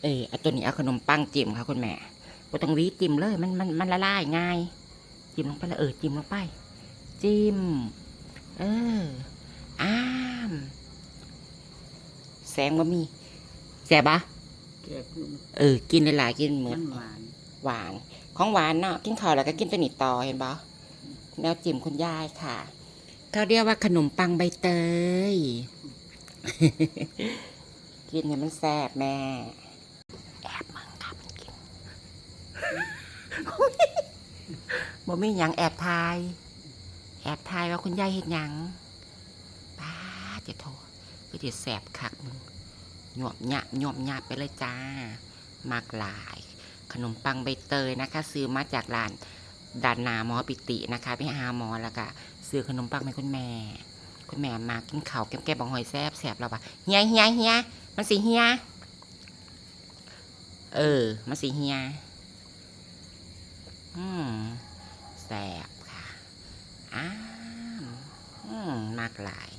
เอาตัวนี้เอาขนมปังจิ้มค่ะคุณแม่บ่ต้องหวีจิ้มเลยมันละลายง่ายจิ้มลงไปแล้วจิ้มลงไปจิ้มเอออ้ามแสงบ่มีแสบปะแก่ขึ้นกินหลายๆกินเหมือมันนหวาน หวานของหวานเนาะกินข้าวแล้วก็กินตัวนี้ต่อเห็นปะแนวจิ้มคุณยายค่ะเขาเรียกว่าขนมปังใบเตย กินเนี่ยมันแซ่บแม่แอบมังคับมันกินบ่มีหยังแอบทายว่าคุณยายเห็นหยังป้าจะโทรก็จะแสบคักมึงหยวบหยาบไปเลยจ้ามากหลายขนมปังใบเตยนะคะซื้อมาจากร้านดานนาหมอปิตินะคะไปหาหมอแล้วก็ซื้อขนมปังให้คุณแม่มากินข้าวแก้มๆบังหอยแซ่บแล้วปะเฮียมันสิเฮียมันสิเฮียแซ่บค่ะอ้ามมากหลาย